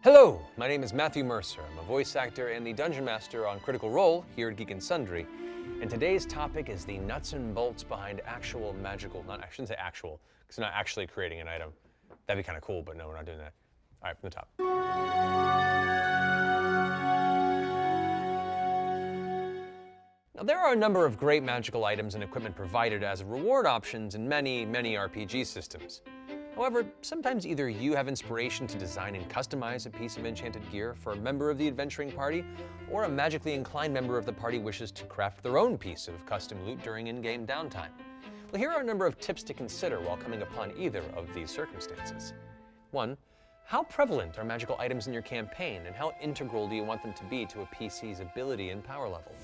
Hello, my name is Matthew Mercer. I'm a voice actor and the Dungeonmaster on Critical Role here at Geek and Sundry. And today's topic is the nuts and bolts behind actual magical, I shouldn't say actual, because we're not actually creating an item. That'd be kind of cool, but no, we're not doing that. All right, from the top. Now, there are a number of great magical items and equipment provided as reward options in many RPG systems. However, sometimes either you have inspiration to design and customize a piece of enchanted gear for a member of the adventuring party, or a magically inclined member of the party wishes to craft their own piece of custom loot during in-game downtime. Well, here are a number of tips to consider while coming upon either of these circumstances. 1. How prevalent are magical items in your campaign, and how integral do you want them to be to a PC's ability and power level?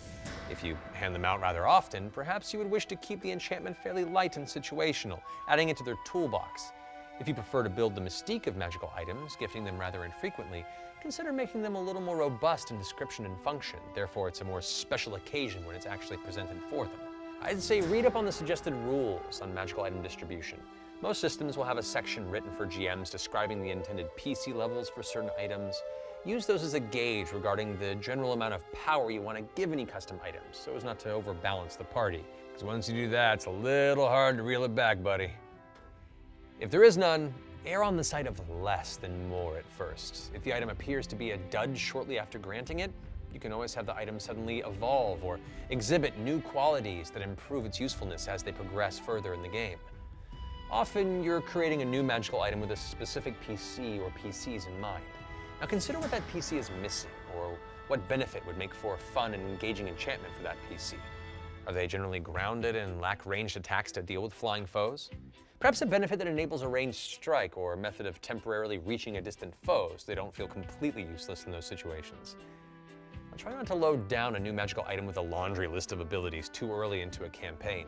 If you hand them out rather often, perhaps you would wish to keep the enchantment fairly light and situational, adding it to their toolbox. If you prefer to build the mystique of magical items, gifting them rather infrequently, consider making them a little more robust in description and function, therefore it's a more special occasion when it's actually presented for them. I'd say read up on the suggested rules on magical item distribution. Most systems will have a section written for GMs describing the intended PC levels for certain items. Use those as a gauge regarding the general amount of power you want to give any custom items, so as not to overbalance the party. Because once you do that, it's a little hard to reel it back, buddy. If there is none, err on the side of less than more at first. If the item appears to be a dud shortly after granting it, you can always have the item suddenly evolve or exhibit new qualities that improve its usefulness as they progress further in the game. Often, you're creating a new magical item with a specific PC or PCs in mind. Now consider what that PC is missing, or what benefit would make for a fun and engaging enchantment for that PC. Are they generally grounded and lack ranged attacks to deal with flying foes? Perhaps a benefit that enables a ranged strike or a method of temporarily reaching a distant foe so they don't feel completely useless in those situations. Now, try not to load down a new magical item with a laundry list of abilities too early into a campaign.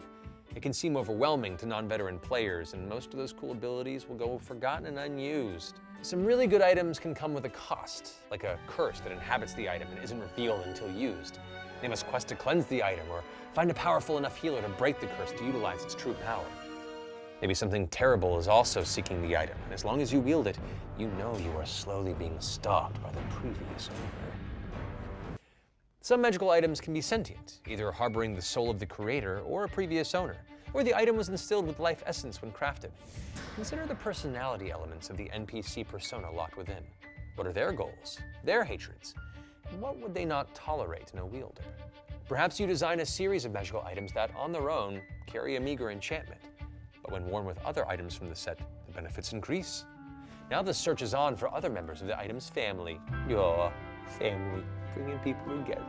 It can seem overwhelming to non-veteran players, and most of those cool abilities will go forgotten and unused. Some really good items can come with a cost, like a curse that inhabits the item and isn't revealed until used. They must quest to cleanse the item, or find a powerful enough healer to break the curse to utilize its true power. Maybe something terrible is also seeking the item, and as long as you wield it, you know you are slowly being stalked by the previous owner. Some magical items can be sentient, either harboring the soul of the creator or a previous owner, or the item was instilled with life essence when crafted. Consider the personality elements of the NPC persona locked within. What are their goals, their hatreds, and what would they not tolerate in a wielder? Perhaps you design a series of magical items that, on their own, carry a meager enchantment, but when worn with other items from the set, the benefits increase. Now the search is on for other members of the item's family. Your family, bringing people together.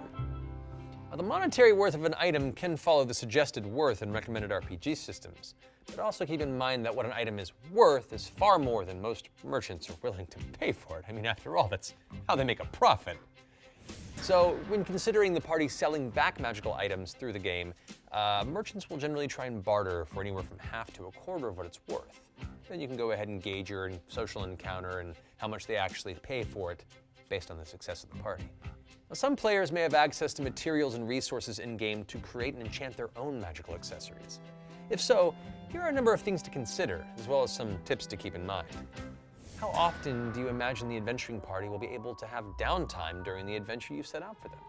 Now, the monetary worth of an item can follow the suggested worth in recommended RPG systems, but also keep in mind that what an item is worth is far more than most merchants are willing to pay for it. I mean, after all, that's how they make a profit. So, when considering the party selling back magical items through the game, merchants will generally try and barter for anywhere from half to a quarter of what it's worth. Then you can go ahead and gauge your social encounter and how much they actually pay for it based on the success of the party. Now, some players may have access to materials and resources in-game to create and enchant their own magical accessories. If so, here are a number of things to consider, as well as some tips to keep in mind. How often do you imagine the adventuring party will be able to have downtime during the adventure you've set out for them?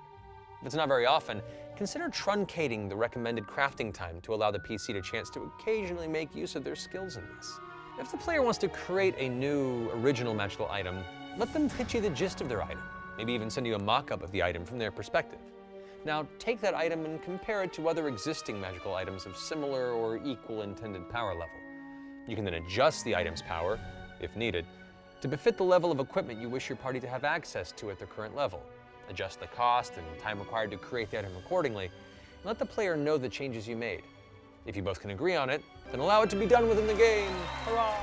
If it's not very often, consider truncating the recommended crafting time to allow the PC a chance to occasionally make use of their skills in this. If the player wants to create a new, original magical item, let them pitch you the gist of their item, maybe even send you a mock-up of the item from their perspective. Now, take that item and compare it to other existing magical items of similar or equal intended power level. You can then adjust the item's power, if needed, to befit the level of equipment you wish your party to have access to at their current level. Adjust the cost and time required to create the item accordingly, and let the player know the changes you made. If you both can agree on it, then allow it to be done within the game. Hurrah!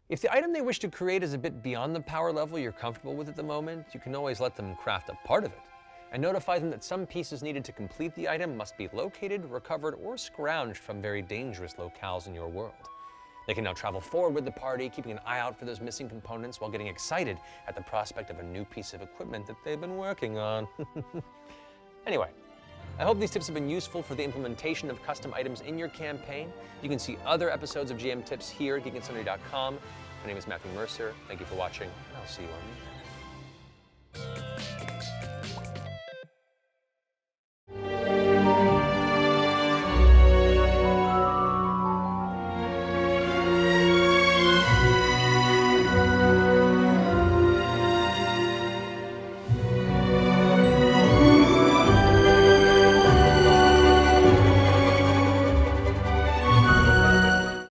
If the item they wish to create is a bit beyond the power level you're comfortable with at the moment, you can always let them craft a part of it, and notify them that some pieces needed to complete the item must be located, recovered, or scrounged from very dangerous locales in your world. They can now travel forward with the party, keeping an eye out for those missing components while getting excited at the prospect of a new piece of equipment that they've been working on. Anyway, I hope these tips have been useful for the implementation of custom items in your campaign. You can see other episodes of GM Tips here at geekandsundry.com. My name is Matthew Mercer. Thank you for watching, and I'll see you on the internet.